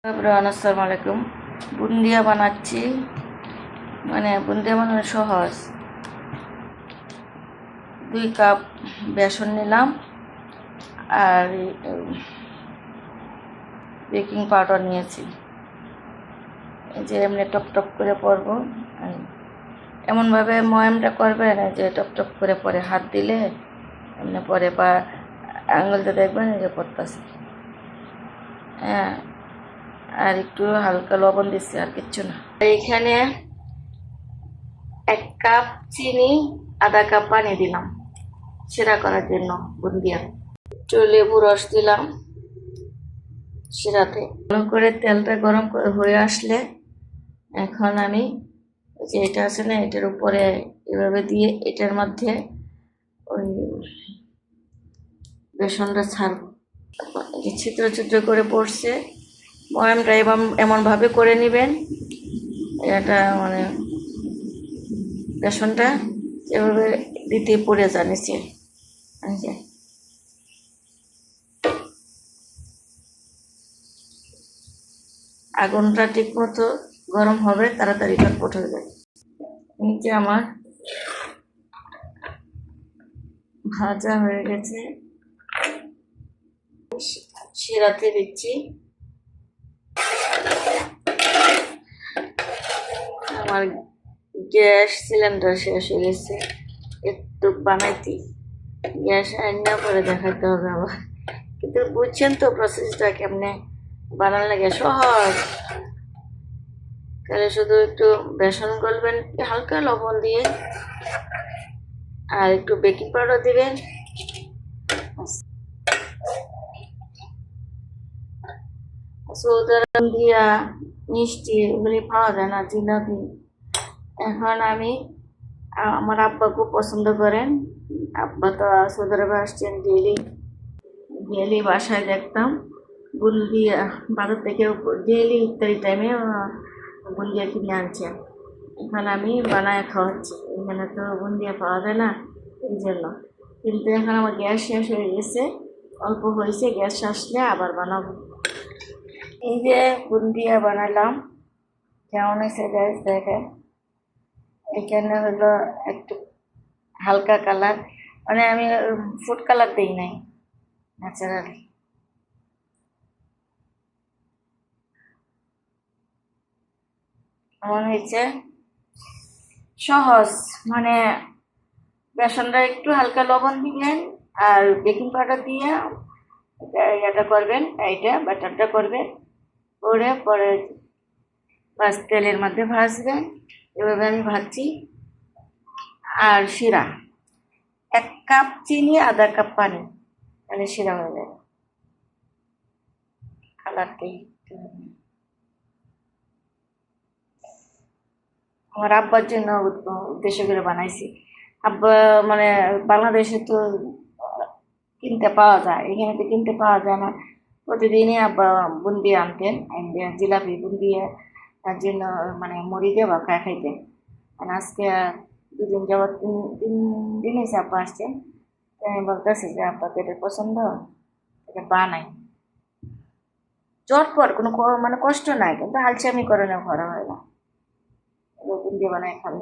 Everyone, আসসালামু আলাইকুম। বুন্দিয়া বানাচ্ছি, মানে বুন্দিয়া বানানো সহজ। 2 কাপ বেসন নিলাম, আর বেকিং পাউডার নিয়েছি। এই যে এমনি টপ টপ করে পরবো, এমনভাবে ময়ামটা করবেন যে টপ টপ করে পরে হাত দিলে এমনি পরে বা আঙুলটা দেখবেন এই যে পড়তেছে। হ্যাঁ, আর একটু হালকা লবণ দিচ্ছি, আর কিচ্ছু না। এখানে 1 কাপ চিনি, আধা কাপ পানি দিলাম সেরা করার জন্য বুন্দিয়া। একটু লেবু রস দিলাম সেরাতে। ভালো করে তেলটা গরম হয়ে আসলে এখন আমি যে এটা আছে না, এটার উপরে এভাবে দিয়ে এটার মধ্যে ওই বেসনটা ছাড়বো। ছিদ্র ছিদ্র করে পড়ছে, ময়ামটা এমনভাবে করে নেবেন, এটা মানে বেসনটা এভাবে দিতে পড়ে যায় নিচে। আগুনটা ঠিক মতো গরম হবে, তাড়াতাড়ি চটপট হয়ে যায়। নিচে আমার ভাজা হয়ে গেছে, শিরাতে দিচ্ছি। আমার গ্যাস সিলিন্ডার শেষ হয়ে গেছে, একটু বানাইতে গ্যাস আইনা পরে দেখাতে হবে আবার। কিন্তু বুঝছেন তো প্রসেসটা কেমনে বানান লাগে, সহজ। তাহলে শুধু একটু বেসন গলবেন হালকা লবণ দিয়ে, আর একটু বেকিং পাউডার দিবেন। সৌদি আরব দিয়া মিষ্টি এগুলি পাওয়া যায় না, জিলাপি। এখন আমি আমার আব্বা খুব পছন্দ করেন, আব্বা তো সৌদি আরবে আসছেন, ডেলি ডেলি বাসায় দেখতাম বুন্দিয়া বাজার থেকে ডেলি ইত্যাদি টাইমে বুন্দিয়া কিনে আনছেন। এখন আমি বানায় খাওয়াচ্ছি, এখানে তো বুন্দিয়া পাওয়া যায় না এই জন্য। কিন্তু এখন আমার গ্যাস শেষ হয়ে গেছে, অল্প হয়েছে, গ্যাস আসলে আবার বানাবো। এই যে বুন্দিয়া বানালাম, কেমন হয়েছে গ্যাস দেখেন। এখানে হলো একটু হালকা কালার, মানে আমি ফুড কালার দিই নাই, ন্যাচারালি। কেমন হয়েছে, সহজ। মানে বেসনটা একটু হালকা লবণ দিবেন, আর বেকিং পাউডার দিয়ে এটা করবেন, এটা ব্যাটারটা করবেন, করে পরে বাস তেলের মধ্যে ভাজবেন। এভাবে আমি ভাজছি। আর শিরা 1 কাপ চিনি, আধা কাপ পানি, তাহলে শিরা হয়ে যাবে। কালারটাই আমার আব্বার জন্য উদ্দেশ্য করে বানাইছি। আব্বা মানে বাংলাদেশে তো কিনতে পাওয়া যায়, এখানে তো কিনতে পাওয়া যায় না। প্রতিদিনই আব্বা বুন্দি আনতেন, জিলাপি বুন্দিয়া, তার জন্য মানে মুড়ি দিয়ে বা খাইতেন। আর আজকে 2 দিন যাবৎ, 3 দিন হয়েছে আব্বা আসছেন। আমি বলতেছি যে আব্বা তো এটা পছন্দ, এটা বানাই। চটপট কোনো মানে কষ্ট নাই, কিন্তু আলসামি করে না, করা হয় না, বুন্দি বানাই খাবে।